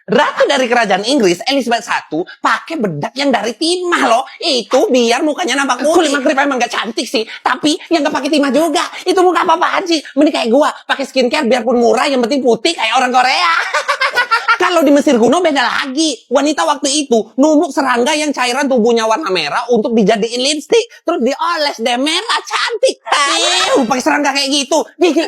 Ratu dari kerajaan Inggris, Elizabeth I, pakai bedak yang dari timah loh. Itu biar mukanya nampak putih. Kulit Maghrib emang gak cantik sih, tapi yang gak pakai timah juga. Itu muka apa-apaan sih? Mending kayak gua, pakai skincare biarpun murah, yang penting putih kayak orang Korea. Kalau di Mesir kuno beda lagi. Wanita waktu itu numbuk serangga yang cairan tubuhnya warna merah untuk dijadiin lipstick. Terus dioles deh merah cantik. Pakai serangga kayak gitu.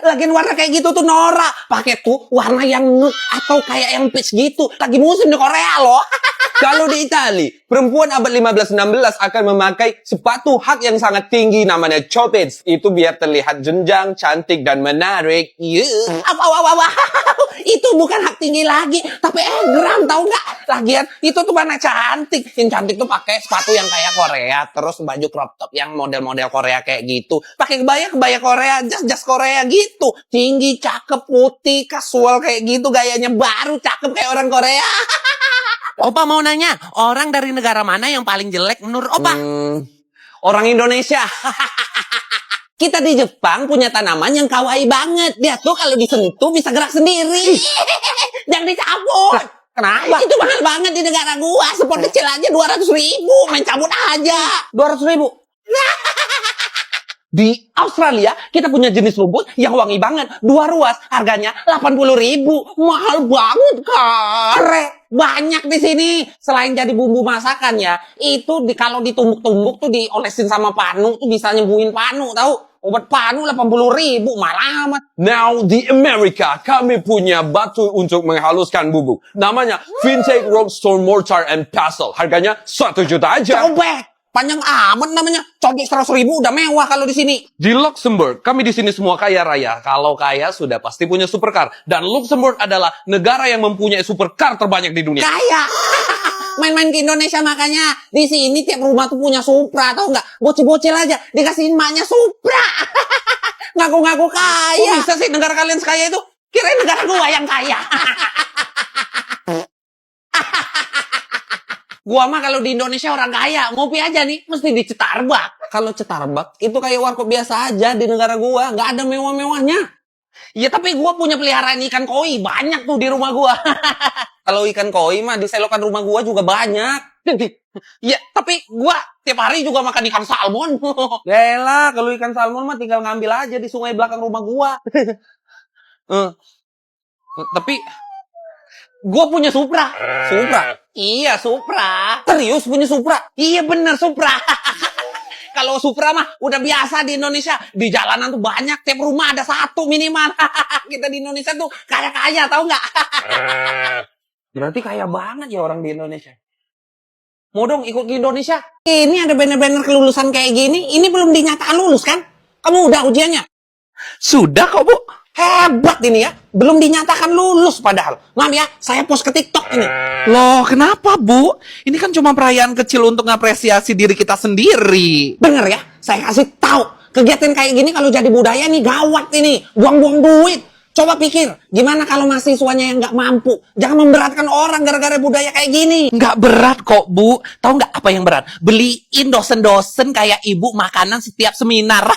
Lagian warna kayak gitu tuh norak. Pakai tuh warna yang nude atau kayak yang peach gitu. Lagi musim di Korea loh. Kalau di Itali, perempuan abad 15-16 akan memakai sepatu hak yang sangat tinggi namanya chopets. Itu biar terlihat jenjang, cantik, dan menarik. Itu bukan hak tinggi lagi, tapi egram, tau nggak? Lagian itu tuh mana cantik. Yang cantik tuh pakai sepatu yang kayak Korea, terus baju crop top yang model-model Korea kayak gitu. Pakai kebaya Korea, jas Korea gitu. Tinggi, cakep, putih, casual kayak gitu, gayanya baru cakep kayak orang Korea. Opa mau nanya, orang dari negara mana yang paling jelek menurut Opa? Orang Indonesia. Kita di Jepang punya tanaman yang kawaii banget. Dia tuh kalau disentuh bisa gerak sendiri. Jangan dicabut. Kenapa? Itu mahal banget di negara gua. Spot kecil aja 200.000. Main cabut aja. 200.000. Di Australia, kita punya jenis rumput yang wangi banget. 2 ruas, harganya 80.000. Mahal banget kan? Banyak di sini. Selain jadi bumbu masakan ya, itu kalau ditumbuk-tumbuk tuh diolesin sama panu, tuh bisa nyembuhin panu, tahu? Obat panu 80.000, malah amat. Now di Amerika, kami punya batu untuk menghaluskan bubuk. Namanya Vintage Rock Stone Mortar and Pestle. Harganya 1 juta aja. Cobek. Panjang amat namanya. Cobek 100.000 udah mewah kalau di sini. Di Luxembourg, kami di sini semua kaya raya. Kalau kaya, sudah pasti punya supercar. Dan Luxembourg adalah negara yang mempunyai supercar terbanyak di dunia. Kaya. Main-main ke Indonesia makanya. Di sini tiap rumah tuh punya Supra, tau nggak? Bocil-bocil aja dikasihin emaknya Supra. Ngaku-ngaku kaya. Kok bisa sih negara kalian sekaya itu? Kirain negara gua yang kaya. Gua mah kalau di Indonesia orang kaya, ngopi aja nih, mesti di Starbucks. Kalau Starbucks, itu kayak warkop biasa aja di negara gua. Nggak ada mewah-mewahnya. Ya tapi gua punya peliharaan ikan koi, banyak tuh di rumah gua. Kalau ikan koi mah di selokan rumah gua juga banyak. Ya tapi gua tiap hari juga makan ikan salmon. Yaelah, kalau ikan salmon mah tinggal ngambil aja di sungai belakang rumah gua. Tapi gua punya Supra. Supra? Iya, Supra. Serius punya Supra? Iya bener, Supra. Kalau Supra mah udah biasa di Indonesia. Di jalanan tuh banyak, tiap rumah ada satu minimal. Kita di Indonesia tuh kaya-kaya, tau nggak? Berarti kaya banget ya orang di Indonesia. Mau dong ikut ke Indonesia? Ini ada banner-banner kelulusan kayak gini. Ini belum dinyatakan lulus kan? Kamu udah ujiannya? Sudah kok, Bu. Hebat ini ya. Belum dinyatakan lulus padahal. Mam ya, saya post ke TikTok ini. Loh, kenapa, Bu? Ini kan cuma perayaan kecil untuk ngapresiasi diri kita sendiri. Bener ya, saya kasih tahu. Kegiatan kayak gini kalau jadi budaya nih gawat ini. Buang-buang duit. Coba pikir, gimana kalau mahasiswanya yang nggak mampu? Jangan memberatkan orang gara-gara budaya kayak gini. Nggak berat kok, Bu. Tahu nggak apa yang berat? Beliin dosen-dosen kayak ibu makanan setiap seminar.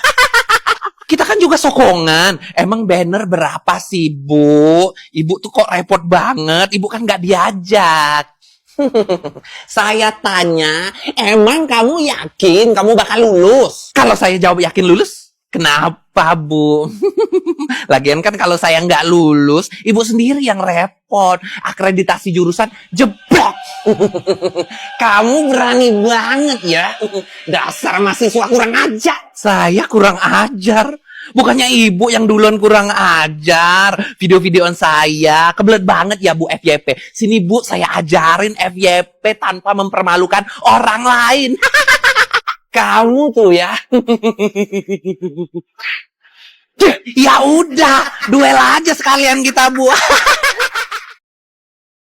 Kita kan juga sokongan. Emang banner berapa sih, Bu? Ibu tuh kok repot banget. Ibu kan nggak diajak. Saya tanya, emang kamu yakin kamu bakal lulus? Kalau saya jawab yakin lulus, kenapa, Bu? Lagian kan kalau saya nggak lulus, Ibu sendiri yang repot. Akreditasi jurusan jeblok. Kamu berani banget ya. Dasar mahasiswa kurang ajar. Saya kurang ajar. Bukannya Ibu yang duluan kurang ajar. Video-videoan saya. Kebelet banget ya, Bu, FYP. Sini, Bu, saya ajarin FYP tanpa mempermalukan orang lain. Kamu tuh ya. Ya udah, duel aja sekalian kita, Bu.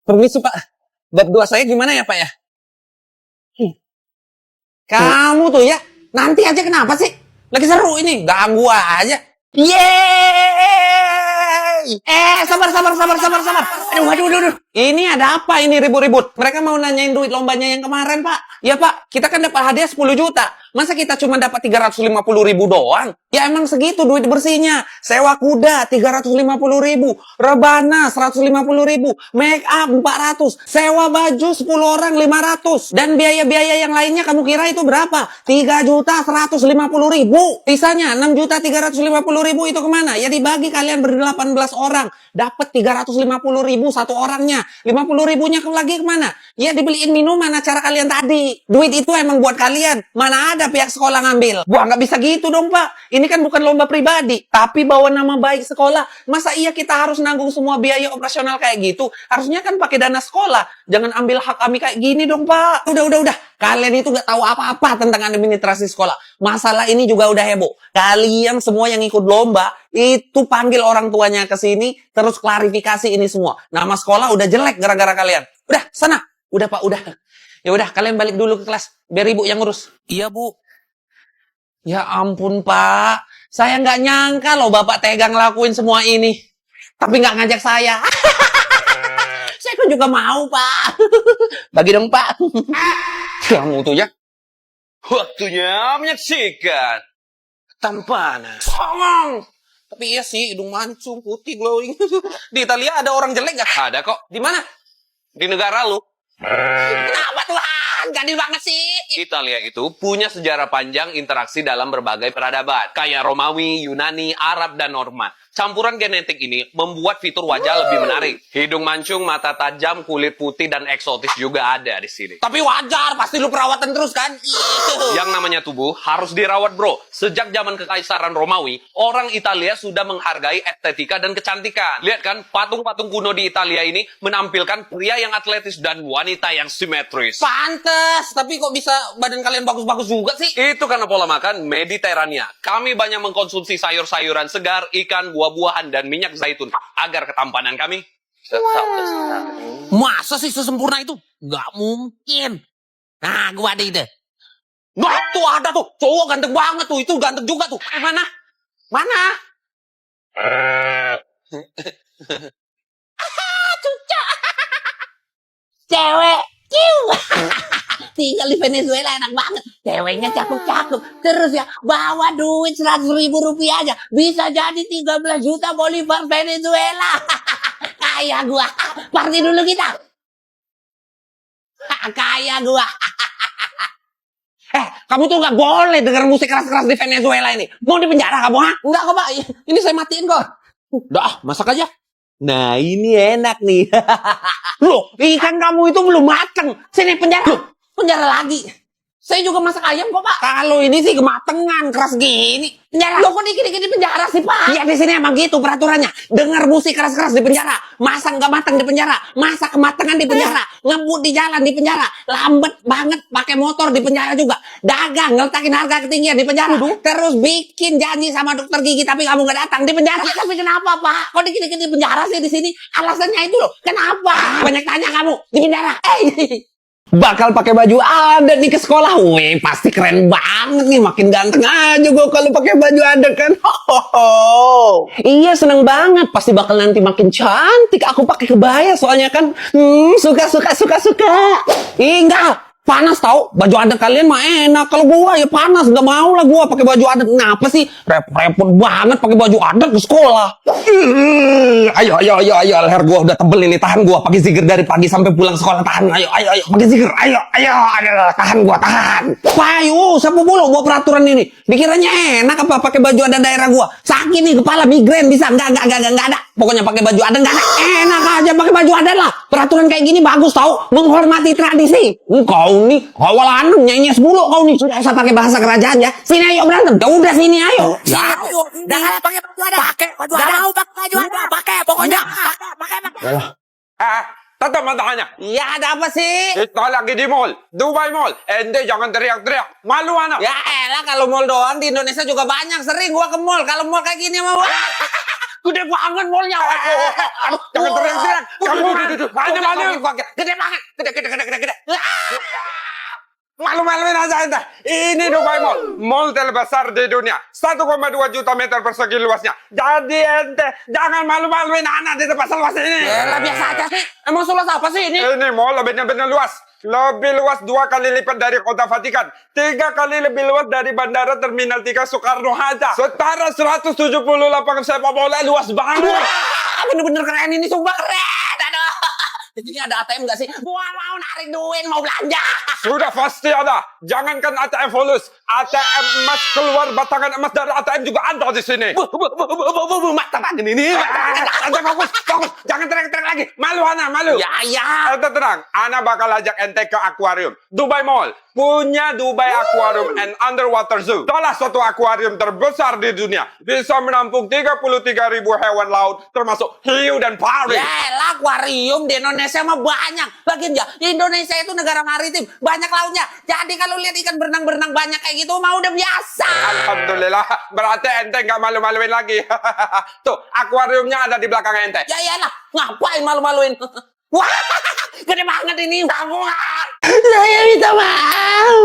Permisi, Pak. Bab 2 saya gimana ya, Pak ya? Kamu tuh ya, nanti aja kenapa sih? Lagi seru ini, ganggu aja. Yeay! Sabar. Aduh. Ini ada apa ini ribut-ribut? Mereka mau nanyain duit lombanya yang kemarin, Pak. Ya, Pak, kita kan dapat hadiah 10 juta. Masa kita cuma dapat 350.000 doang? Ya emang segitu duit bersihnya. Sewa kuda 350.000, rebana 150.000, make up 400, sewa baju 10 orang 500. Dan biaya-biaya yang lainnya kamu kira itu berapa? 3.150.000. Sisanya 6.350.000 itu kemana? Ya dibagi kalian ber-18 orang. Dapat 350.000 satu orangnya. 50.000-nya lagi kemana? Ya dibeliin minuman acara kalian tadi. Duit itu emang buat kalian. Mana ada pihak sekolah ngambil. Wah nggak bisa gitu dong Pak. Ini kan bukan lomba pribadi. Tapi bawa nama baik sekolah. Masa iya kita harus nanggung semua biaya operasional kayak gitu? Harusnya kan pakai dana sekolah. Jangan ambil hak kami kayak gini dong Pak. Udah. Kalian itu nggak tahu apa-apa tentang administrasi sekolah. Masalah ini juga udah heboh. Kalian semua yang ikut lomba, itu panggil orang tuanya ke sini, terus klarifikasi ini semua. Nama sekolah udah jelek gara-gara kalian. Udah, sana. Udah Pak, udah. Ya udah, kalian balik dulu ke kelas. Biar ibu yang ngurus. Iya, Bu. Ya ampun Pak. Saya nggak nyangka loh Bapak tega ngelakuin semua ini. Tapi nggak ngajak saya. Saya kan juga mau Pak. Bagi dong Pak. Kamu tuh ya. Waktunya menyaksikan tampanan. Songong. Tapi iya sih, hidung mancung, putih, glowing. Di Italia ada orang jelek nggak? Ada kok Di mana? di negara lu. Kenapa Tuhan? Gadis banget sih. Italia itu punya sejarah panjang interaksi dalam berbagai peradaban. Kayak Romawi, Yunani, Arab, dan Norman. Campuran genetik ini membuat fitur wajah lebih menarik. Hidung mancung, mata tajam, kulit putih, dan eksotis juga ada di sini. Tapi wajar, pasti lu perawatan terus kan? Yang namanya tubuh harus dirawat bro. Sejak zaman kekaisaran Romawi, orang Italia sudah menghargai estetika dan kecantikan. Lihat kan, patung-patung kuno di Italia ini menampilkan pria yang atletis dan wanita yang simetris. Pantes, tapi kok bisa badan kalian bagus-bagus juga sih? Itu karena pola makan Mediterania. Kami banyak mengkonsumsi sayur-sayuran segar, ikan, buah-buahan, dan minyak zaitun agar ketampanan kami tetap lestari. Masa sih sesempurna itu? Nggak mungkin. Nah, gua ada ide. Nah, tuh ada tuh. Cowok ganteng banget tuh. Itu ganteng juga tuh. Mana? Mana? Cuca. Cewek. Ciu. Tinggal di Venezuela enak banget. Ceweknya cakep-cakep. Terus ya, bawa duit 100.000 rupiah aja. Bisa jadi 13 juta Bolivar Venezuela. Kaya gua. Party dulu kita. Kaya gua. Kamu tuh nggak boleh denger musik keras-keras di Venezuela ini. Mau di penjara kamu, ha? Enggak kok, Pak. Ini saya matiin kok. Udah, masak aja. Nah, ini enak nih. Loh, ikan kamu itu belum mateng. Sini penjara. Loh, penjara lagi. Saya juga masak ayam kok, Pak. Kalau ini sih kematangan, keras gini. Penjara. Loh, kok dikit-dikit di penjara sih, Pak? Ya, di sini emang gitu peraturannya. Dengar musik keras-keras di penjara. Masak nggak mateng di penjara. Masak kematangan di penjara. Ngebut di jalan di penjara. Lambat banget pakai motor di penjara juga. Dagang, ngeletakin harga ketinggian di penjara. Terus bikin janji sama dokter gigi tapi kamu nggak datang di penjara. Ya, tapi kenapa, Pak? Kok dikit-dikit di penjara sih di sini? Alasannya itu loh. Kenapa? Banyak tanya kamu di penjara. Bakal pakai baju adat nih ke sekolah. Wih, pasti keren banget nih. Makin ganteng aja gue kalau pakai baju adat kan. Iya, seneng banget. Pasti bakal nanti makin cantik. Aku pakai kebaya soalnya kan. Suka. Ih, enggak. Panas tau. Baju adat kalian mah enak. Kalau gua ya panas. Nggak mau lah gua pakai baju adat. Kenapa sih? Repot banget pakai baju adat ke sekolah. Ayo. Leher gua udah tebel ini. Tahan gua. Pakai zikir dari pagi sampai pulang sekolah. Tahan. Ayo. Pakai zikir. Ayo. Tahan gua. Tahan. Payu. Siapa mulu buat peraturan ini? Dikiranya enak apa pakai baju adat daerah gua? Sakit nih kepala migrain bisa. Nggak ada. Pokoknya pakai baju adat nggak ada. Enak aja pakai baju adat lah. Peraturan kayak gini bagus tau. Menghormati tradisi. Kau nih kawalan nyanyi 10 kau nih sudah usah pakai bahasa kerajaan ya. Sini ayo berantem. Udah sini ayo. Ya, jangan pakai baju adat. Pakai baju adat. Mau pakai baju adat. Pakai pokoknya. Pakai. Tetap matanya. Ya ada apa sih? Kita lagi di mall, Dubai Mall. Ente jangan teriak-teriak. Malu anak. Ya elah kalau mall doang di Indonesia juga banyak. Sering gua ke mall. Kalau mall kayak gini mah gede banget mallnya. Aduh, jangan teriak-teriak. Kamu duduk. Malu. Gede banget. Gede. Malu-maluin aja ente. Ini Dubai Mall. Mall terbesar di dunia. 1,2 juta meter persegi luasnya. Jadi ente jangan malu-maluin anak di tempat seluas ini. Lah biasa aja sih. Emang seluas apa sih ini? Ini mall benar-benar luas. Lebih luas 2 kali lipat dari kota Vatikan. 3 kali lebih luas dari bandara Terminal 3 Soekarno-Hatta. Setara 170 lapangan sepak bola, luas banget. Wah, bener-bener keren ini, sumpah keren. Aduh. Di sini ada ATM nggak sih? Gua mau narik duit, mau belanja. Sudah pasti ada. Jangankan ATM fulus, ATM emas keluar batangan emas dari ATM juga ada di sini. Mata tangan ini. Ente fokus. Jangan teriak-teriak lagi. Malu Ana, malu. Ya. Ente tenang. Ana bakal ajak ente ke akuarium. Dubai Mall punya Dubai Aquarium and Underwater Zoo. Salah satu akuarium terbesar di dunia. Bisa menampung 33.000 hewan laut, termasuk hiu dan pari. Yalah, akuarium di Indonesia mah banyak. Lagian ya, Indonesia itu negara maritim, banyak lautnya. Jadi kalau lihat ikan berenang-berenang banyak kayak gitu, mah udah biasa. Alhamdulillah. Berarti ente nggak malu-maluin lagi. Tuh, akuariumnya ada di belakang ente. Ya iyalah, ngapain malu-maluin? Wah, gede banget ini. Saya minta maaf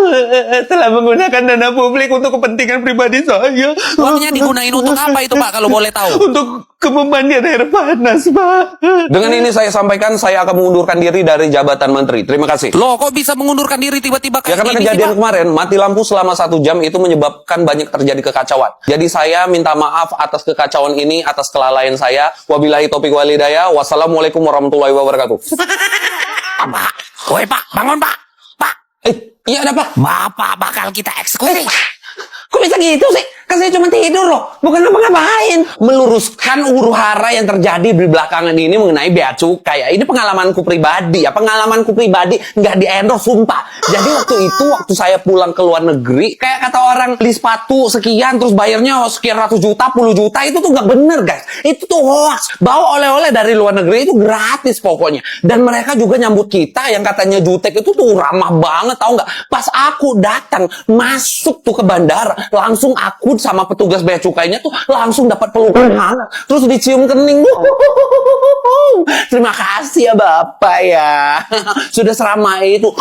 telah menggunakan dana publik untuk kepentingan pribadi saya. Uangnya digunain untuk apa itu Pak kalau boleh tahu? Untuk kepemandian air panas, Pak. Dengan ini saya sampaikan saya akan mengundurkan diri dari jabatan menteri. Terima kasih. Loh kok bisa mengundurkan diri tiba-tiba Ya kayak karena gini sih, kejadian Pak? kemarin mati lampu selama 1 jam itu menyebabkan banyak terjadi kekacauan. Jadi saya minta maaf atas kekacauan ini, atas kelalaian saya. Wabillahi taufiq walhidayah. Wassalamualaikum warahmatullahi wabarakatuh. Pak, woi Pak, bangun Pak. Pak, Iya ada Pak. Bapak bakal kita eksekusi. Kok bisa gitu sih? Kan saya cuma tidur loh, bukan ngapa-ngapain. Meluruskan huru-hara yang terjadi di belakangan ini mengenai bea cukai. Ya, ini pengalamanku pribadi. Ya, pengalamanku pribadi nggak di-endorse, sumpah. Jadi waktu saya pulang ke luar negeri, kayak kata orang beli sepatu sekian, terus bayarnya sekian ratus juta, puluh juta, itu tuh nggak bener, guys. Itu tuh hoax. Bawa oleh-oleh dari luar negeri itu gratis pokoknya. Dan mereka juga nyambut kita yang katanya jutek itu tuh ramah banget, tau nggak? Pas aku datang, masuk tuh ke bandara, langsung aku sama petugas bea cukainya tuh langsung dapat pelukan hangat, terus dicium kening. Terima kasih ya Bapak ya. Sudah seramai itu.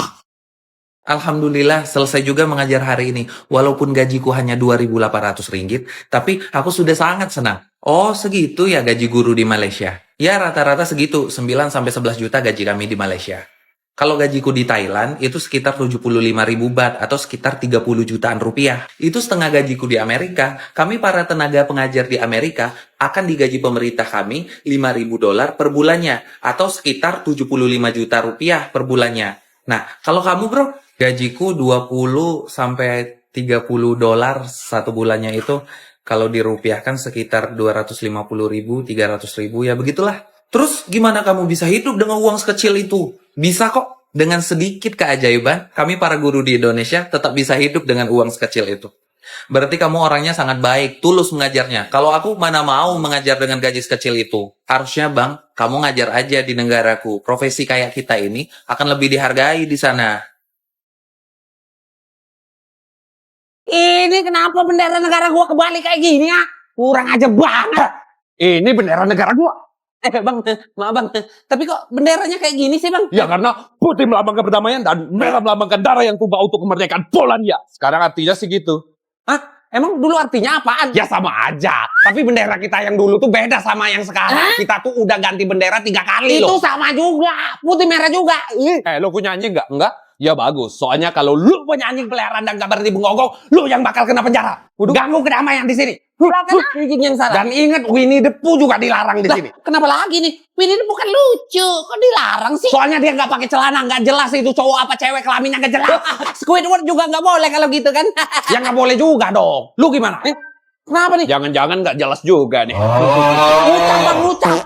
Alhamdulillah selesai juga mengajar hari ini. Walaupun gajiku hanya 2.800 ringgit, tapi aku sudah sangat senang. Oh segitu ya gaji guru di Malaysia. Ya rata-rata segitu, 9-11 juta gaji kami di Malaysia. Kalau gajiku di Thailand itu sekitar 75.000 baht atau sekitar 30 jutaan rupiah. Itu setengah gajiku di Amerika. Kami para tenaga pengajar di Amerika akan digaji pemerintah kami 5.000 dolar per bulannya atau sekitar 75 juta rupiah per bulannya. Nah, kalau kamu bro, gajiku 20 sampai 30 dolar satu bulannya itu kalau dirupiahkan sekitar 250.000, 300.000 ya begitulah. Terus gimana kamu bisa hidup dengan uang sekecil itu? Bisa kok. Dengan sedikit keajaiban, kami para guru di Indonesia tetap bisa hidup dengan uang sekecil itu. Berarti kamu orangnya sangat baik, tulus mengajarnya. Kalau aku mana mau mengajar dengan gaji sekecil itu. Harusnya bang, kamu ngajar aja di negaraku. Profesi kayak kita ini akan lebih dihargai di sana. Ini kenapa bendera negara gua kebalik kayak gini ya? Kurang aja banget. Ini bendera negara gua. Bang, maaf bang. Tapi kok benderanya kayak gini sih bang? Ya karena putih melambangkan perdamaian dan merah melambangkan darah yang tumpah untuk kemerdekaan Polandia. Sekarang artinya sih gitu. Hah? Emang dulu artinya apaan? Ya sama aja. Tapi bendera kita yang dulu tuh beda sama yang sekarang. Kita tuh udah ganti bendera 3 kali Itu loh. sama juga. Putih merah juga. Lo punya anjing nggak? Enggak? Ya bagus. Soalnya kalau lu punya anjing peliharaan dan gak berhenti mengonggong, lu yang bakal kena penjara. Ganggu kedamaian di sini. Anjing yang salah. Dan ingat Winnie the Pooh juga dilarang di sini. Kenapa lagi nih? Winnie the Pooh kan lucu. Kok dilarang sih? Soalnya dia nggak pakai celana, nggak jelas itu cowok apa cewek, kelaminnya nggak jelas. Squidward juga nggak boleh kalau gitu kan? Ya nggak boleh juga dong. Lu gimana? Kenapa nih? Jangan-jangan nggak jelas juga nih. Lucak bang, lucak.